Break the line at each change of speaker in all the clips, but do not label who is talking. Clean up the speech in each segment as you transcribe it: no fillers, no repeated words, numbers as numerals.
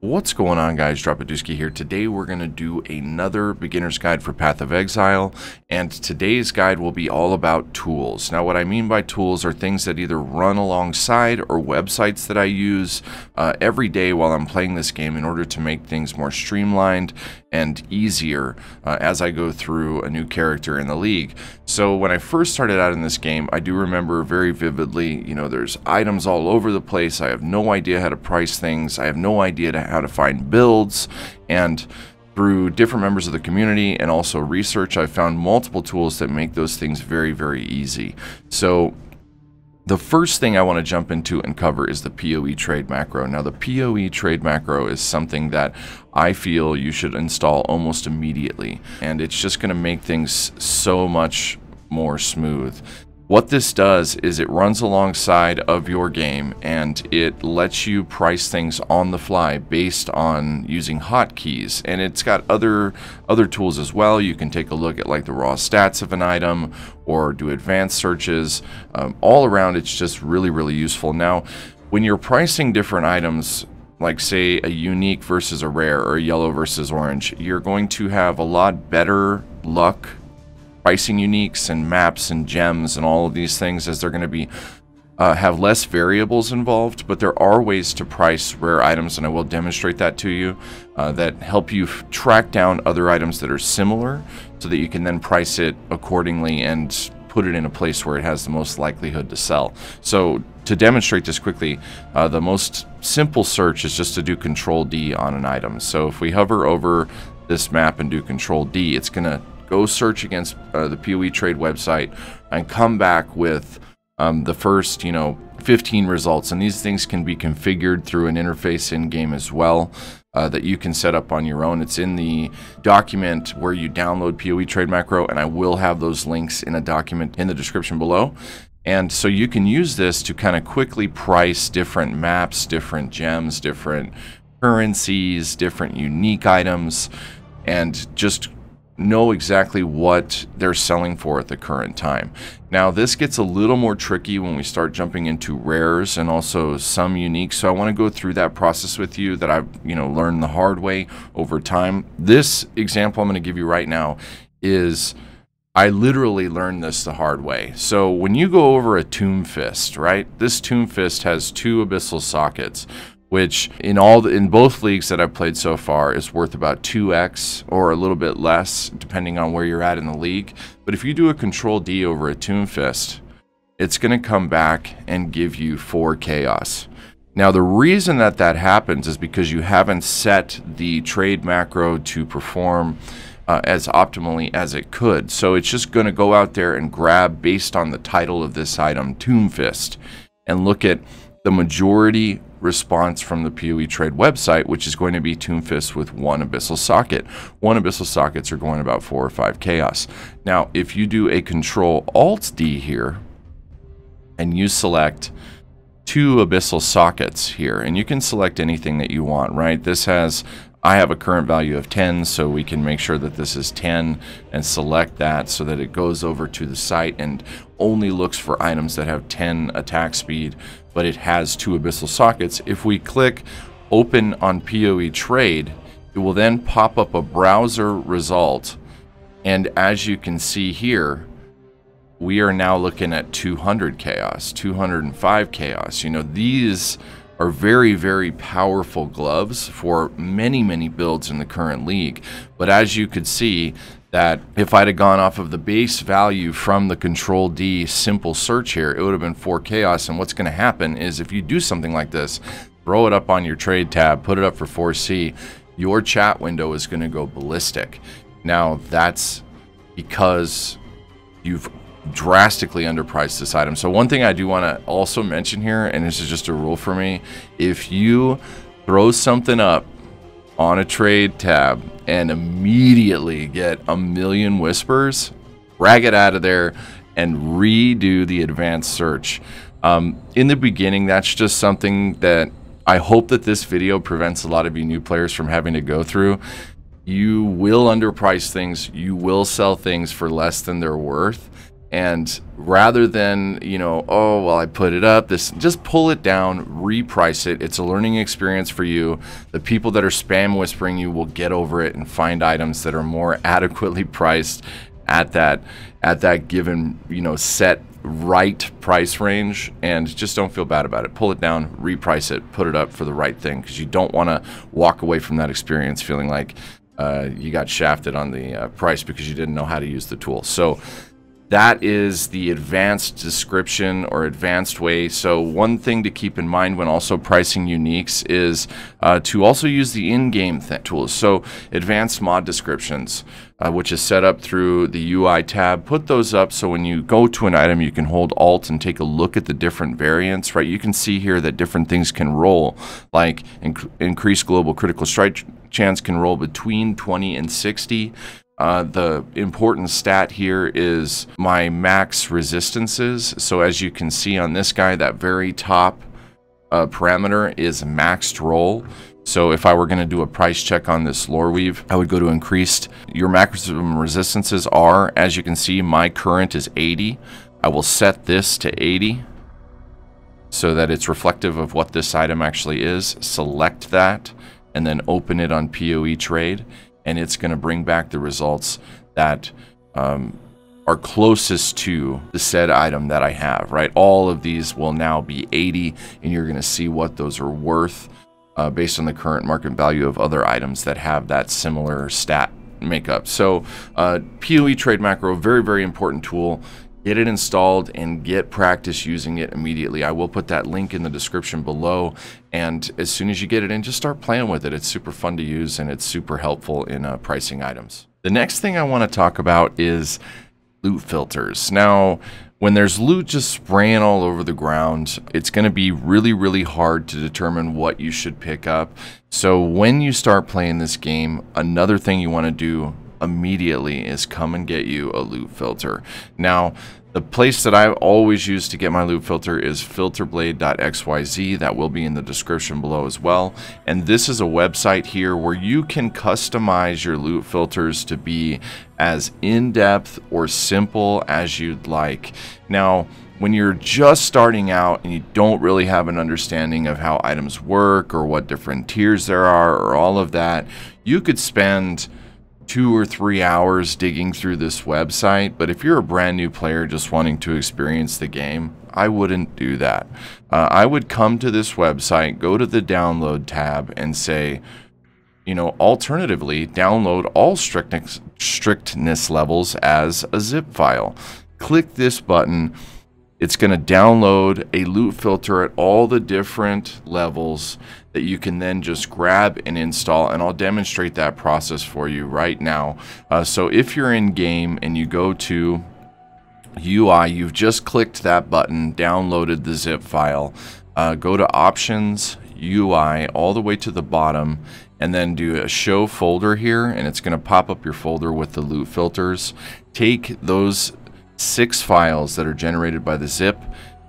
What's going on, guys? Dropaduski here. Today we're going to do another beginner's guide for Path of Exile, and today's guide will be all about tools. Now, what I mean by tools are things that either run alongside or websites that I use every day while I'm playing this game in order to make things more streamlined and easier as I go through a new character in the league. So when I first started out in this game, I do remember very vividly, there's items all over the place. I have no idea how to price things. I have no idea how to find builds, and through different members of the community and also research, I've found multiple tools that make those things very, very easy. So the first thing I want to jump into and cover is the POE-TradeMacro. Now, the POE-TradeMacro is something that I feel you should install almost immediately, and it's just going to make things so much more smooth. What this does is it runs alongside of your game, and it lets you price things on the fly based on using hotkeys. And it's got other tools as well. You can take a look at like the raw stats of an item or do advanced searches. All around, it's just really, really useful. Now, when you're pricing different items, like say a unique versus a rare or a yellow versus orange, you're going to have a lot better luck pricing uniques and maps and gems and all of these things, as they're going to be have less variables involved. But there are ways to price rare items, and I will demonstrate that to you, that help you track down other items that are similar so that you can then price it accordingly and put it in a place where it has the most likelihood to sell. So to demonstrate this quickly, the most simple search is just to do Control-D on an item. So if we hover over this map and do Control-D, it's going to go search against the POE Trade website and come back with the first 15 results. And these things can be configured through an interface in game as well, that you can set up on your own. It's in the document where you download POE-TradeMacro, and I will have those links in a document in the description below. And so you can use this to kind of quickly price different maps, different gems, different currencies, different unique items, and just know exactly what they're selling for at the current time. Now, this gets a little more tricky when we start jumping into rares and also some unique. So I want to go through that process with you that I've learned the hard way over time. This example I'm going to give you right now is I literally learned this the hard way. So when you go over a Tomb Fist, right? This Tomb Fist has 2 abyssal sockets, which in both leagues that I've played so far is worth about 2x or a little bit less, depending on where you're at in the league. But if you do a Control-D over a Tomb Fist, it's going to come back and give you 4 chaos. Now, the reason that happens is because you haven't set the trade macro to perform as optimally as it could. So it's just going to go out there and grab, based on the title of this item, Tomb Fist, and look at the majority response from the POE Trade website, which is going to be Tomb Fist with 1 abyssal socket. 1 abyssal sockets are going about 4 or 5 chaos. Now, if you do a Control-Alt-D here, and you select 2 abyssal sockets here, and you can select anything that you want, right? I have a current value of 10, so we can make sure that this is 10 and select that so that it goes over to the site and only looks for items that have 10 attack speed, but it has 2 abyssal sockets. If we click open on POE Trade, it will then pop up a browser result, and as you can see here, we are now looking at 200 chaos, 205 chaos. These are very, very powerful gloves for many, many builds in the current league. But as you could see, that if I'd have gone off of the base value from the Control-D simple search here, it would have been 4 chaos. And what's going to happen is if you do something like this, throw it up on your trade tab, put it up for 4C, your chat window is going to go ballistic. Now, that's because you've drastically underpriced this item. So one thing I do want to also mention here, and this is just a rule for me, if you throw something up on a trade tab and immediately get a million whispers, drag it out of there and redo the advanced search. In the beginning, that's just something that I hope that this video prevents a lot of you new players from having to go through. You will underprice things, you will sell things for less than they're worth, And rather than, you know, oh, well, I put it up, just pull it down, reprice it. It's a learning experience for you. The people that are spam whispering you will get over it and find items that are more adequately priced at that given, you know, set right price range. And just don't feel bad about it. Pull it down, reprice it, put it up for the right thing, because you don't want to walk away from that experience feeling like you got shafted on the price because you didn't know how to use the tool. So that is the advanced description or advanced way. So one thing to keep in mind when also pricing uniques is to also use the in-game tools. So advanced mod descriptions, which is set up through the UI tab, put those up so when you go to an item, you can hold Alt and take a look at the different variants, right? You can see here that different things can roll, like increased global critical strike chance can roll between 20 and 60. The important stat here is my max resistances. So as you can see on this guy, that very top parameter is maxed roll. So if I were going to do a price check on this lore weave, I would go to increased. Your maximum resistances are, as you can see, my current is 80. I will set this to 80 so that it's reflective of what this item actually is. Select that and then open it on POE Trade, and it's going to bring back the results that are closest to the said item that I have, right? All of these will now be 80, and you're going to see what those are worth based on the current market value of other items that have that similar stat makeup. So POE-TradeMacro, very, very important tool. Get it installed and get practice using it immediately. I will put that link in the description below, and as soon as you get it in, just start playing with it. It's super fun to use, and it's super helpful in pricing items. The next thing I want to talk about is loot filters. Now, when there's loot just spraying all over the ground, it's going to be really, really hard to determine what you should pick up. So when you start playing this game, another thing you want to do immediately is come and get you a loot filter. Now, the place that I always use to get my loot filter is filterblade.xyz. That will be in the description below as well. And this is a website here where you can customize your loot filters to be as in-depth or simple as you'd like. Now, when you're just starting out and you don't really have an understanding of how items work or what different tiers there are or all of that, you could spend 2 or 3 hours digging through this website. But if you're a brand new player just wanting to experience the game, I wouldn't do that. I would come to this website, go to the download tab, and say, you know, alternatively, download all strictness levels as a zip file. Click this button. It's going to download a loot filter at all the different levels that you can then just grab and install, and I'll demonstrate that process for you right now. So if you're in game and you go to UI, you've just clicked that button, downloaded the zip file, go to options, UI, all the way to the bottom, and then do a show folder here, and it's going to pop up your folder with the loot filters. Take those 6 files that are generated by the zip,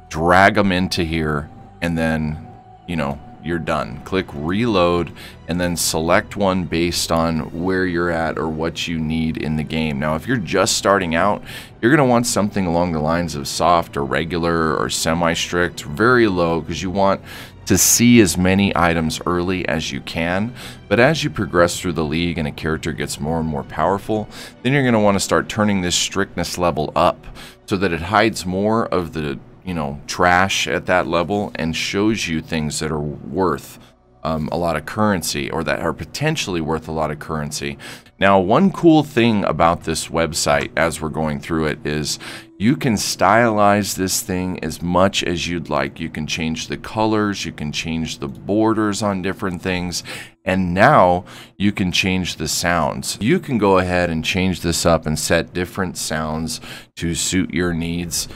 drag them into here, and then, you know, you're done. Click reload and then select one based on where you're at or what you need in the game. Now, if you're just starting out, you're going to want something along the lines of soft or regular or semi-strict, very low, because you want to see as many items early as you can. But as you progress through the league and a character gets more and more powerful, then you're going to want to start turning this strictness level up so that it hides more of the, you know, trash at that level and shows you things that are worth a lot of currency, or that are potentially worth a lot of currency. Now, one cool thing about this website as we're going through it is you can stylize this thing as much as you'd like. You can change the colors, you can change the borders on different things, and now you can change the sounds. You can go ahead and change this up and set different sounds to suit your needs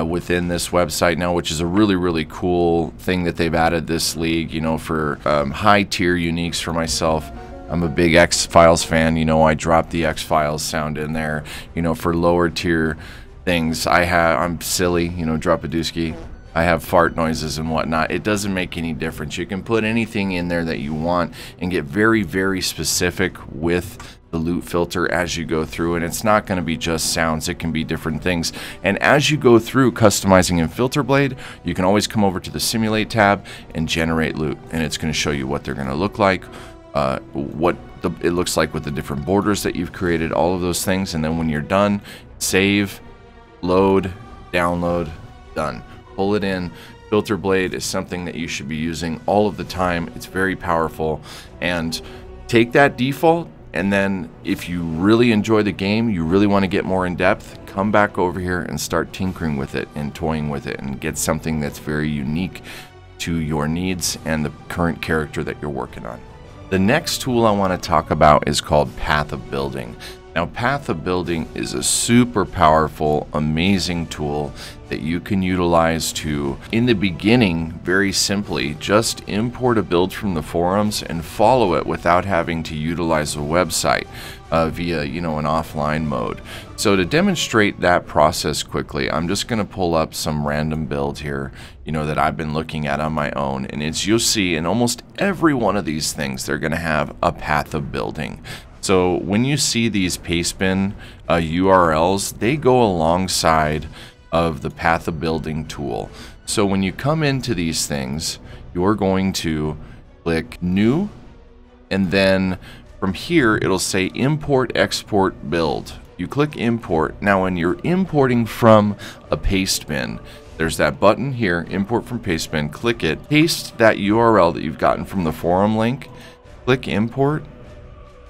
within this website now, which is a really, really cool thing that they've added this league, you know, for high tier uniques for myself. I'm a big X-Files fan, you know, I dropped the X-Files sound in there. You know, for lower tier things, I'm silly, you know, Dropaduski. I have fart noises and whatnot. It doesn't make any difference. You can put anything in there that you want and get very, very specific with the loot filter as you go through, and it's not going to be just sounds, it can be different things. And as you go through customizing in Filter Blade, you can always come over to the Simulate tab and generate loot, and it's going to show you what they're going to look like, what it looks like with the different borders that you've created, all of those things. And then when you're done, save, load, download, done. Pull it in. Filter Blade is something that you should be using all of the time. It's very powerful. And take that default, and then if you really enjoy the game, you really want to get more in depth, come back over here and start tinkering with it and toying with it and get something that's very unique to your needs and the current character that you're working on. The next tool I want to talk about is called Path of Building. Now, Path of Building is a super powerful, amazing tool that you can utilize to, in the beginning, very simply, just import a build from the forums and follow it without having to utilize a website via, an offline mode. So to demonstrate that process quickly, I'm just going to pull up some random build here, that I've been looking at on my own. And you'll see in almost every one of these things, they're going to have a Path of Building. So when you see these pastebin URLs, they go alongside of the Path of Building tool. So when you come into these things, you're going to click New, and then from here it'll say Import, Export, Build. You click Import. Now when you're importing from a pastebin, there's that button here, Import from Pastebin. Click it, paste that URL that you've gotten from the forum link, click Import.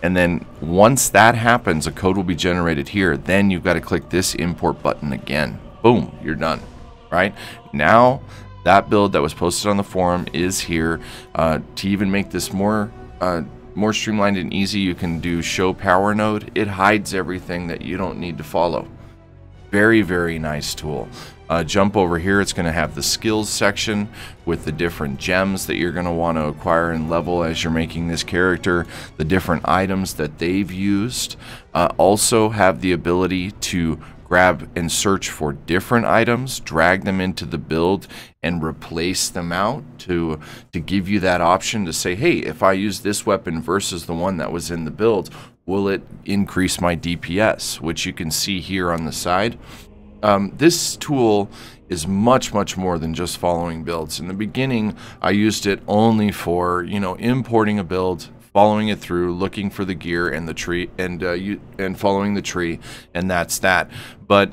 And then once that happens, a code will be generated here. Then you've got to click this import button again. Boom, you're done, right? Now that build that was posted on the forum is here. To even make this more streamlined and easy, you can do show power node. It hides everything that you don't need to follow. Very, very nice tool. Jump over here, it's going to have the skills section with the different gems that you're going to want to acquire and level as you're making this character, the different items that they've used. Also have the ability to grab and search for different items, drag them into the build and replace them out to give you that option to say, hey, if I use this weapon versus the one that was in the build, will it increase my DPS, which you can see here on the side. This tool is much, much more than just following builds. In the beginning, I used it only for, importing a build, following it through, looking for the gear and the tree, and following the tree, and that's that. But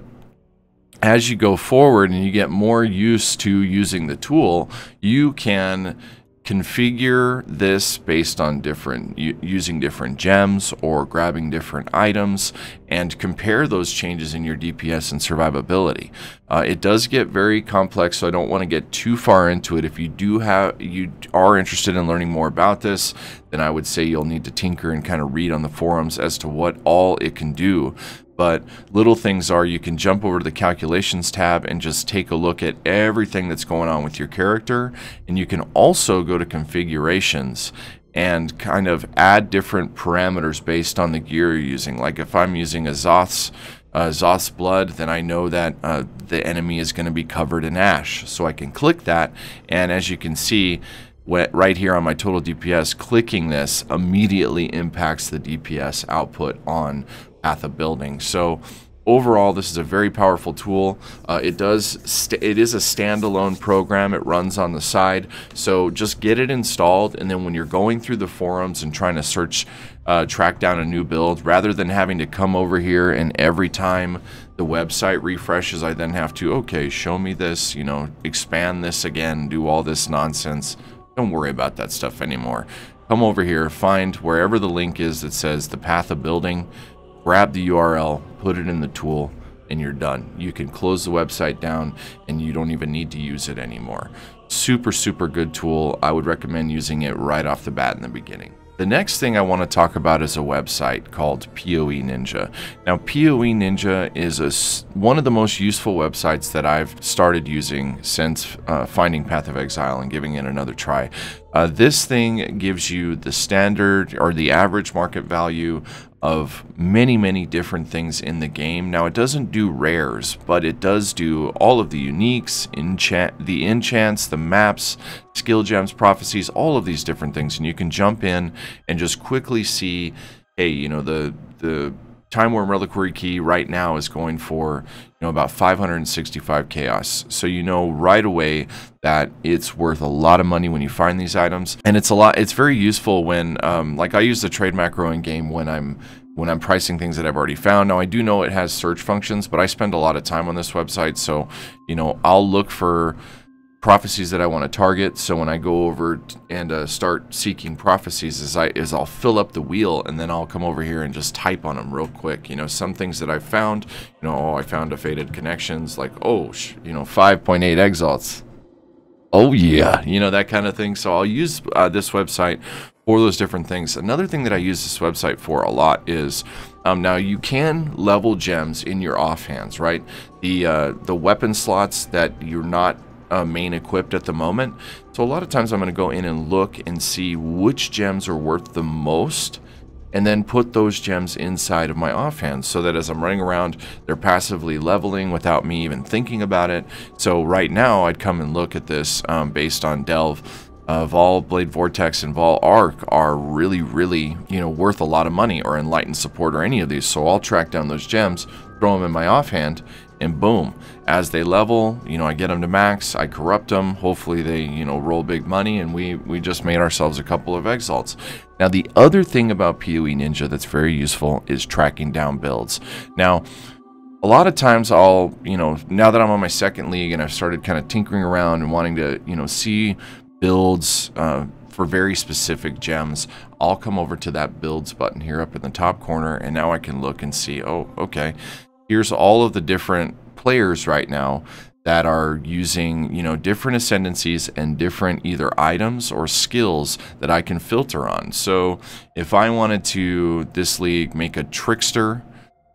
as you go forward and you get more used to using the tool, you can configure this based on using different gems or grabbing different items and compare those changes in your DPS and survivability. It does get very complex, so I don't want to get too far into it. If you are interested in learning more about this, then I would say you'll need to tinker and kind of read on the forums as to what all it can do. But little things are, you can jump over to the calculations tab and just take a look at everything that's going on with your character. And you can also go to configurations and kind of add different parameters based on the gear you're using. Like if I'm using a Zoth's blood, then I know that the enemy is going to be covered in ash. So I can click that, and as you can see, right here on my total DPS, clicking this immediately impacts the DPS output on Path of Building. So overall, this is a very powerful tool. It is a standalone program. It runs on the side. So just get it installed, and then when you're going through the forums and trying to track down a new build, rather than having to come over here and every time the website refreshes, I then have to, okay, show me this, expand this again, do all this nonsense. Don't worry about that stuff anymore. Come over here, find wherever the link is that says the Path of Building, grab the URL, put it in the tool, and you're done. You can close the website down and you don't even need to use it anymore. Super, super good tool. I would recommend using it right off the bat in the beginning. The next thing I want to talk about is a website called POE Ninja. Now, POE Ninja is one of the most useful websites that I've started using since finding Path of Exile and giving it another try. This thing gives you the standard or the average market value of many, many different things in the game. Now, it doesn't do rares, but it does do all of the uniques, the enchants, the maps, skill gems, prophecies, all of these different things. And you can jump in and just quickly see hey, you know, the Time Worm Reliquary Key right now is going for, you know, about 565 chaos. So you know right away that it's worth a lot of money when you find these items, and it's very useful when like I use the trade macro in game when I'm pricing things that I've already found. Now I do know it has search functions, but I spend a lot of time on this website, so you know, I'll look for prophecies that I want to target. So when I go over and start seeking prophecies, is I'll fill up the wheel, and then I'll come over here and just type on them real quick. You know, some things that I found, you know, oh, I found a Faded Connections, like, oh, you know, 5.8 Exiles. Oh yeah, you know, that kind of thing. So I'll use this website for those different things. Another thing that I use this website for a lot is now you can level gems in your offhands, right? The weapon slots that you're not main equipped at the moment. So a lot of times I'm going to go in and look and see which gems are worth the most, and then put those gems inside of my offhand so that as I'm running around, they're passively leveling without me even thinking about it. So right now I'd come and look at this based on Delve. Vol, Blade Vortex, and Vol Arc are really, you know, worth a lot of money, or Enlightened Support, or any of these. So I'll track down those gems, throw them in my offhand, and boom, as they level, you know, I get them to max, I corrupt them, hopefully they, you know, roll big money, and we just made ourselves a couple of Exiles. Now the other thing about POE Ninja that's very useful is tracking down builds. Now a lot of times I'll, you know, now that I'm on my second league and I've started kind of tinkering around and wanting to, you know, see builds for very specific gems, I'll come over to that builds button here up in the top corner, and now I can look and see, oh, okay, here's all of the different players right now that are using, you know, different ascendancies and different either items or skills that I can filter on. So if I wanted to, this league, make a trickster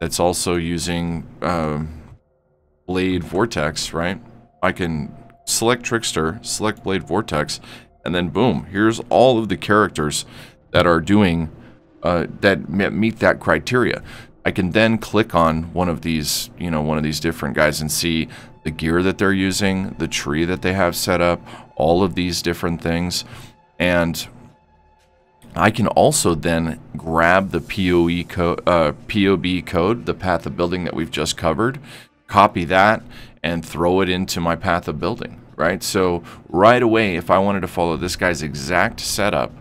that's also using Blade Vortex, right? I can select Trickster, select Blade Vortex, and then boom, here's all of the characters that are doing that meet that criteria. I can then click on one of these, you know, one of these different guys and see the gear that they're using, the tree that they have set up, all of these different things. And I can also then grab the POB code, the path of building that we've just covered, copy that, and throw it into my path of building, right? So right away, if I wanted to follow this guy's exact setup,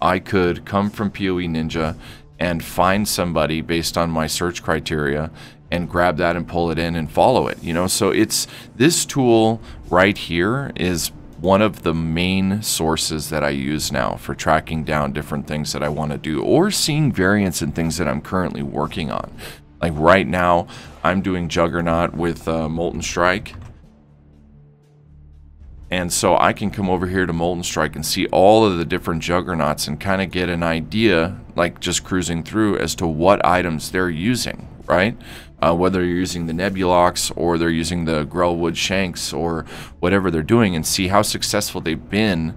I could come from POE Ninja and find somebody based on my search criteria and grab that and pull it in and follow it, you know? So it's, this tool right here is one of the main sources that I use now for tracking down different things that I want to do, or seeing variants in things that I'm currently working on. Like right now, I'm doing Juggernaut with Molten Strike. And so I can come over here to Molten Strike and see all of the different Juggernauts and kind of get an idea, like just cruising through, as to what items they're using, right? Whether you're using the Nebulox or they're using the Grellwood Shanks or whatever they're doing, and see how successful they've been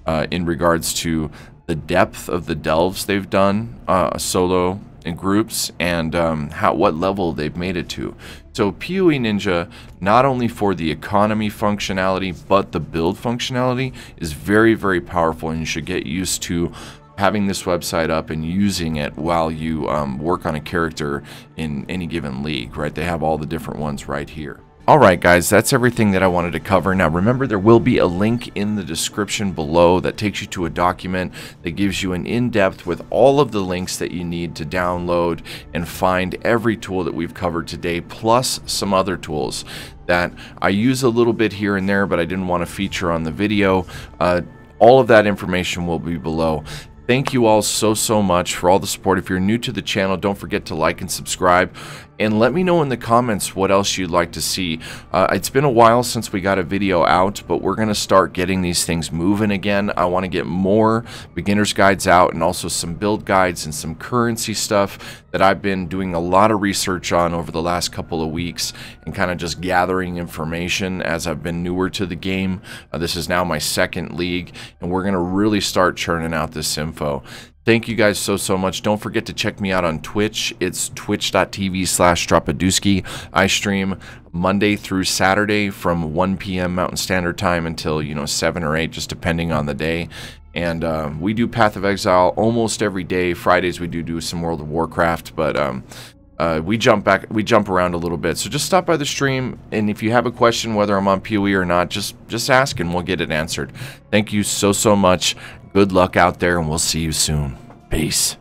in regards to the depth of the delves they've done solo in groups, and what level they've made it to. So POE Ninja, not only for the economy functionality, but the build functionality is very, very powerful, and you should get used to having this website up and using it while you work on a character in any given league, right? They have all the different ones right here. Alright guys, that's everything that I wanted to cover. Now remember, there will be a link in the description below that takes you to a document that gives you an in-depth with all of the links that you need to download and find every tool that we've covered today, plus some other tools that I use a little bit here and there, but I didn't want to feature on the video. All of that information will be below. Thank you all so much for all the support. If you're new to the channel, don't forget to like and subscribe, and let me know in the comments what else you'd like to see. It's been a while since we got a video out, but we're going to start getting these things moving again. I want to get more beginner's guides out, and also some build guides and some currency stuff that I've been doing a lot of research on over the last couple of weeks, and kind of just gathering information as I've been newer to the game. This is now my second league, and we're going to really start churning out this info. Thank you guys so much. Don't forget to check me out on Twitch. It's twitch.tv/Dropaduski. I stream Monday through Saturday from 1 p.m. Mountain Standard Time until, 7 or 8, just depending on the day. And we do Path of Exile almost every day. Fridays we do some World of Warcraft, but we jump around a little bit. So just stop by the stream, and if you have a question whether I'm on POE or not, just ask and we'll get it answered. Thank you so much. Good luck out there, and we'll see you soon. Peace.